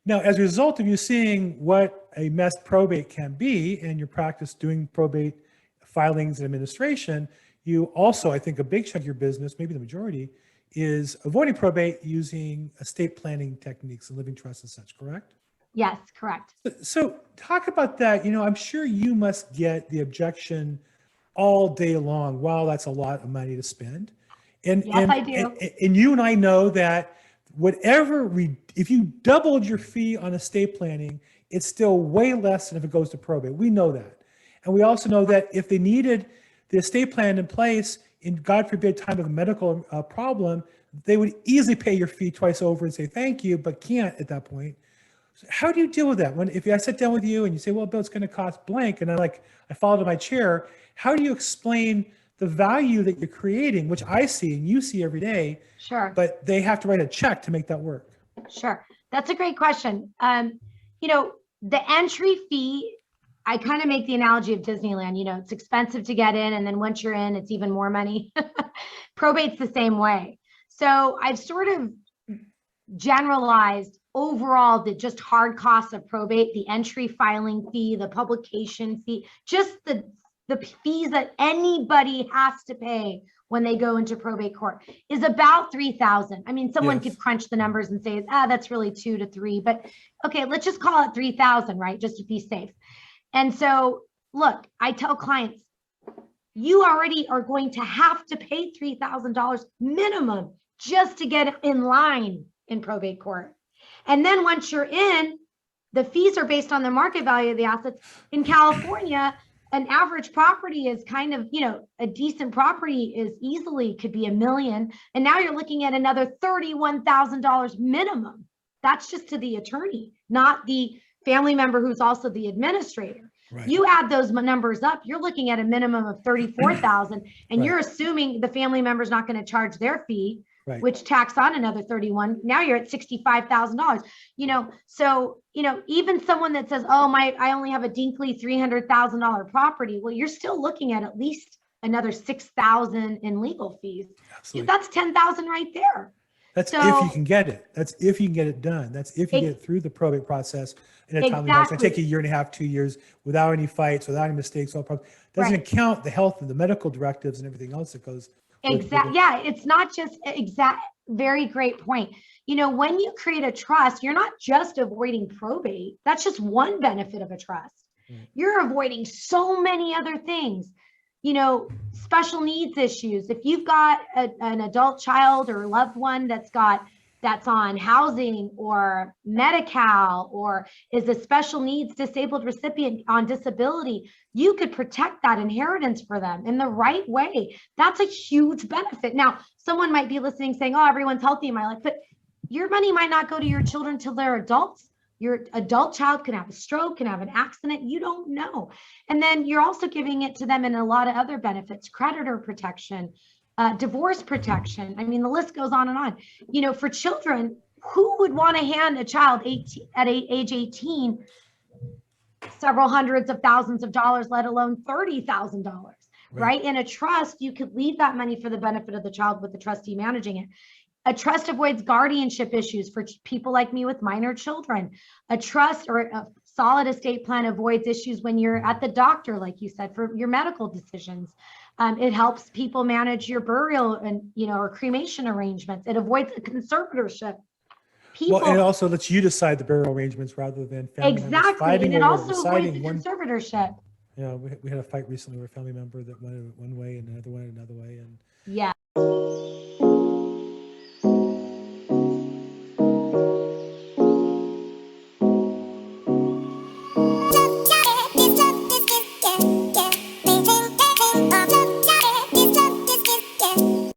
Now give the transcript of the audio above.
Now, as a result of you seeing what a mess probate can be and your practice doing probate filings and administration, you also, I think a big chunk of your business, maybe the majority, is avoiding probate using estate planning techniques and living trusts and such, correct? Yes, correct. So talk about that. You know, I'm sure you must get the objection all day long. Wow, that's a lot of money to spend. And, Yes, I do. And you and I know that if you doubled your fee on estate planning, it's still way less than if it goes to probate. We know that. And we also know that if they needed the estate plan in place in, God forbid, time of a medical problem, they would easily pay your fee twice over and say thank you, but can't at that point. So how do you deal with that? If I sit down with you and you say, well, Bill, it's going to cost blank, and I fall to my chair, how do you explain the value that you're creating, which I see and you see every day? Sure. But they have to write a check to make that work. Sure. That's a great question. You know, the entry fee, I kind of make the analogy of Disneyland. You know, it's expensive to get in, and then once you're in, it's even more money. Probate's the same way. So I've sort of generalized overall the just hard costs of probate, the entry filing fee, the publication fee, just the fees that anybody has to pay when they go into probate court is about $3,000. I mean, someone could crunch the numbers and say, that's really 2 to 3, but okay, let's just call it 3,000, right? Just to be safe. And so look, I tell clients, you already are going to have to pay $3,000 minimum just to get in line in probate court. And then once you're in, the fees are based on the market value of the assets. In California, an average property is kind of, you know, a decent property is easily could be $1 million. And now you're looking at another $31,000 minimum. That's just to the attorney, not the family member who's also the administrator. Right. You add those numbers up, you're looking at a minimum of $34,000, and you're assuming the family member's not going to charge their fee, which tax on another 31. Now you're at $65,000. You know, so you know, even someone that says, "Oh, I only have a dinky $300,000 property," well, you're still looking at least another $6,000 in legal fees. Absolutely. That's $10,000 right there. That's if you can get it. That's if you can get it done. That's if you get it through the probate process in a timely manner. It's going to take 1.5 years, 2 years without any fights, without any mistakes. Doesn't count the health and the medical directives and everything else that goes. Exactly. Yeah, it's not just very great point. You know, when you create a trust, you're not just avoiding probate. That's just one benefit of a trust. You're avoiding so many other things. You know, special needs issues. If you've got an adult child or loved one that's on housing or Medi-Cal or is a special needs disabled recipient on disability, you could protect that inheritance for them in the right way. That's a huge benefit. Now, someone might be listening saying, oh, everyone's healthy in my life, but your money might not go to your children till they're adults. Your adult child can have a stroke, can have an accident. You don't know. And then you're also giving it to them in a lot of other benefits, creditor protection, divorce protection. I mean, the list goes on and on. You know, for children, who would want to hand a child at age 18 several hundreds of thousands of dollars, let alone $30,000, right? In a trust, you could leave that money for the benefit of the child with the trustee managing it. A trust avoids guardianship issues for people like me with minor children. A trust or a solid estate plan avoids issues when you're at the doctor, like you said, for your medical decisions. It helps people manage your burial and, you know, or cremation arrangements. It avoids a conservatorship. Well, and it also lets you decide the burial arrangements rather than family members fighting. And it also avoids the conservatorship. Yeah, we had a fight recently where a family member that wanted it one way and another one another way. And yeah.